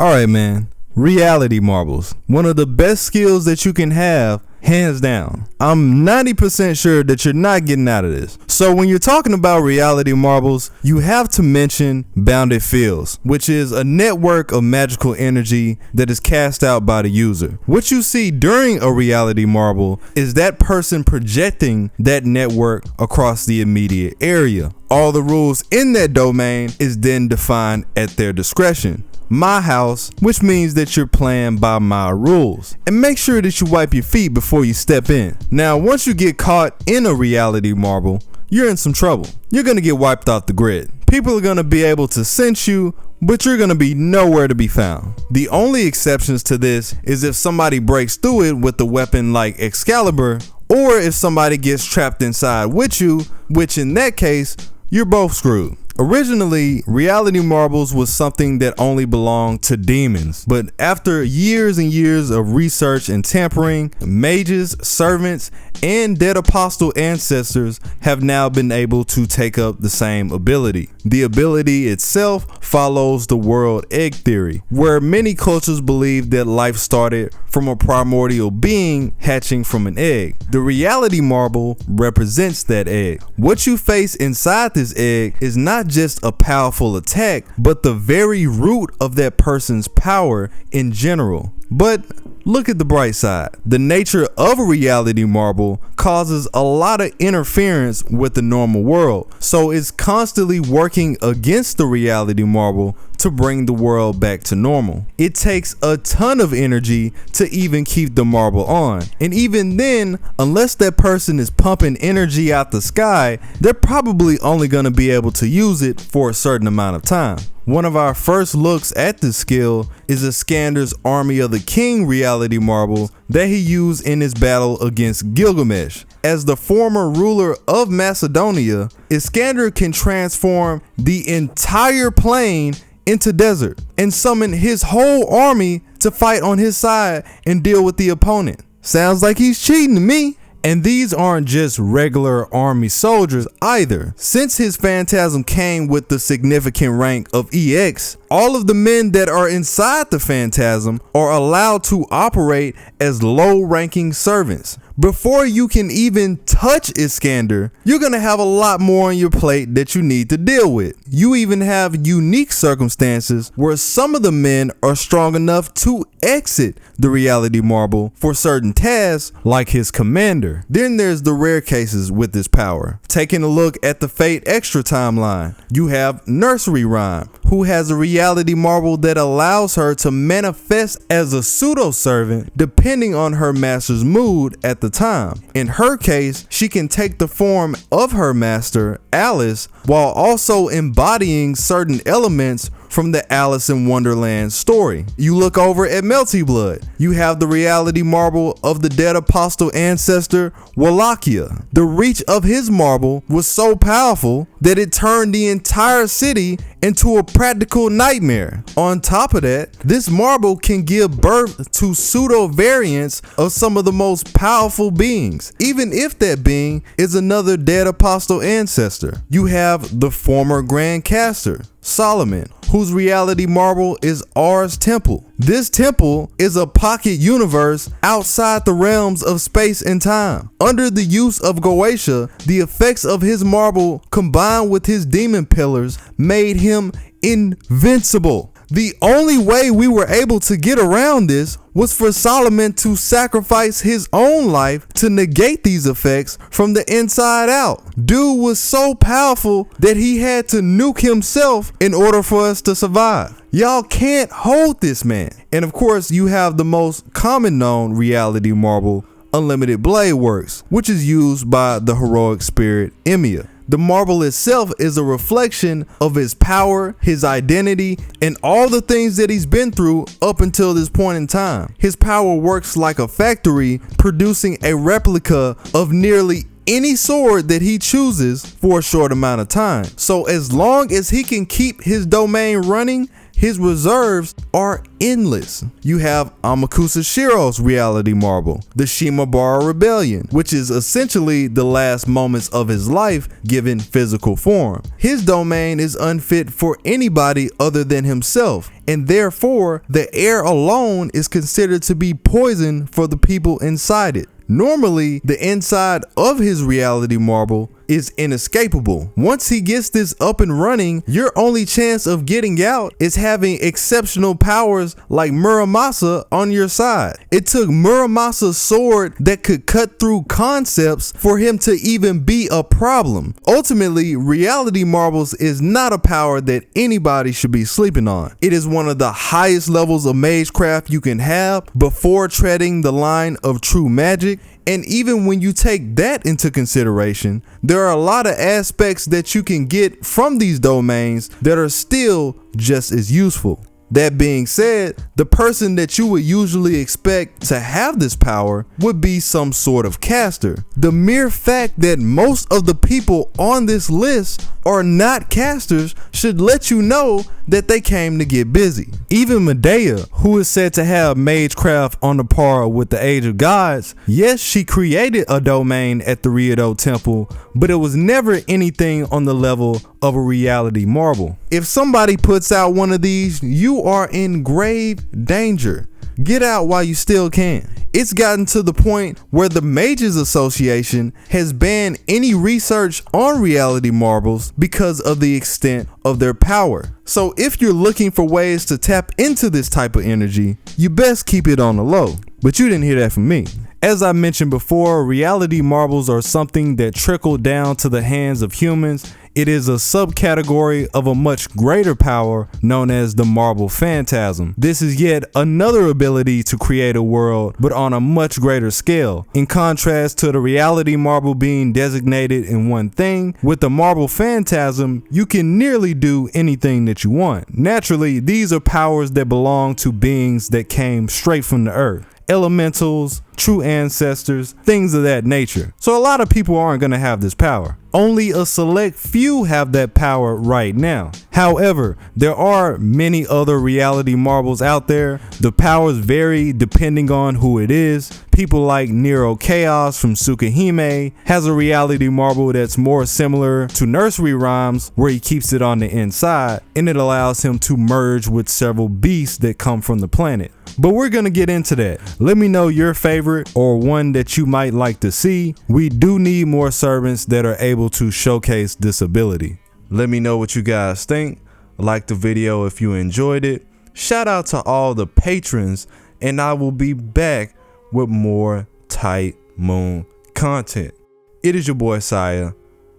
Alright, man. Reality marbles. One of the best skills that you can have, hands down. I'm 90% sure that you're not getting out of this. So when you're talking about reality marbles, you have to mention bounded fields, which is a network of magical energy that is cast out by the user. What you see during a reality marble is that person projecting that network across the immediate area. All the rules in that domain is then defined at their discretion. My house, which means that you're playing by my rules. And make sure that you wipe your feet before you step in. Now, once you get caught in a reality marble, you're in some trouble. You're gonna get wiped off the grid. People are gonna be able to sense you, but you're gonna be nowhere to be found. The only exceptions to this is if somebody breaks through it with a weapon like Excalibur, or if somebody gets trapped inside with you, which in that case, you're both screwed. Originally, reality marbles was something that only belonged to demons, but after years and years of research and tampering, mages, servants, and dead apostle ancestors have now been able to take up the same ability. The ability itself follows the world egg theory, where many cultures believe that life started from a primordial being hatching from an egg. The reality marble represents that egg. What you face inside this egg is not just a powerful attack, but the very root of that person's power in general. But look at the bright side. The nature of a reality marble causes a lot of interference with the normal world, so it's constantly working against the reality marble to bring the world back to normal. It takes a ton of energy to even keep the marble on, and even then, unless that person is pumping energy out the sky, they're probably only going to be able to use it for a certain amount of time. One of our first looks at this skill is Iskander's Army of the King reality marble that he used in his battle against Gilgamesh. As the former ruler of Macedonia, Iskander can transform the entire plain into desert and summon his whole army to fight on his side and deal with the opponent. Sounds like he's cheating to me. And these aren't just regular army soldiers either. Since his phantasm came with the significant rank of EX, all of the men that are inside the phantasm are allowed to operate as low-ranking servants. Before you can even touch Iskander, you're gonna have a lot more on your plate that you need to deal with. You even have unique circumstances where some of the men are strong enough to exit the reality marble for certain tasks, like his commander. Then there's the rare cases with this power. Taking a look at the Fate Extra timeline, you have Nursery Rhyme, who has a reality marble that allows her to manifest as a pseudo-servant depending on her master's mood at the time. In her case, she can take the form of her master, Alice, while also embodying certain elements from the Alice in Wonderland story. You look over at Melty Blood, you have the reality marble of the dead apostle ancestor Wallachia. The reach of his marble was so powerful that it turned the entire city into a practical nightmare. On top of that, this marble can give birth to pseudo variants of some of the most powerful beings, even if that being is another dead apostle ancestor. You have the former Grand Caster, Solomon, whose reality marble is Ars Temple. This temple is a pocket universe outside the realms of space and time. Under the use of Goetia, the effects of his marble combined with his demon pillars made him invincible. The only way we were able to get around this was for Solomon to sacrifice his own life to negate these effects from the inside out. Dude was so powerful that he had to nuke himself in order for us to survive. Y'all can't hold this man. And of course, you have the most common known reality marble, Unlimited Blade Works, which is used by the heroic spirit Emiya. The marble itself is a reflection of his power, his identity, and all the things that he's been through up until this point in time. His power works like a factory, producing a replica of nearly any sword that he chooses for a short amount of time. So as long as he can keep his domain running, his reserves are endless. You have Amakusa Shiro's reality marble, the Shimabara Rebellion, which is essentially the last moments of his life given physical form. His domain is unfit for anybody other than himself, and therefore the air alone is considered to be poison for the people inside it. Normally, the inside of his reality marble is inescapable. Once he gets this up and running, your only chance of getting out is having exceptional powers like Muramasa on your side. It took Muramasa's sword that could cut through concepts for him to even be a problem. Ultimately, reality marbles is not a power that anybody should be sleeping on. It is one of the highest levels of magecraft you can have before treading the line of true magic. And even when you take that into consideration, there are a lot of aspects that you can get from these domains that are still just as useful. That being said, the person that you would usually expect to have this power would be some sort of caster. The mere fact that most of the people on this list are not casters should let you know that they came to get busy. Even Medea, who is said to have magecraft on the par with the Age of Gods, yes, she created a domain at the Ryodo Temple, but it was never anything on the level of a reality marble. If somebody puts out one of these, you are in grave danger. Get out while you still can. It's gotten to the point where the Mages Association has banned any research on reality marbles because of the extent of their power. So if you're looking for ways to tap into this type of energy, you best keep it on the low. But you didn't hear that from me. As I mentioned before, reality marbles are something that trickle down to the hands of humans. It is a subcategory of a much greater power known as the marble phantasm. This is yet another ability to create a world, but on a much greater scale. In contrast to the reality marble being designated in one thing, with the marble phantasm, you can nearly do anything that you want. Naturally, these are powers that belong to beings that came straight from the earth. Elementals, true ancestors, things of that nature. So a lot of people aren't going to have this power. Only a select few have that power right now. However, there are many other reality marbles out there. The powers vary depending on who it is. People like Nero Chaos from Tsukahime has a reality marble that's more similar to nursery rhymes, where he keeps it on the inside, and it allows him to merge with several beasts that come from the planet. But we're gonna get into that. Let me know your favorite or one that you might like to see. We do need more servants that are able to showcase this ability. Let me know what you guys think. Like the video if you enjoyed it. Shout out to all the patrons, and I will be back with more Tight Moon content. It is your boy Tsiah.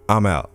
I'm out.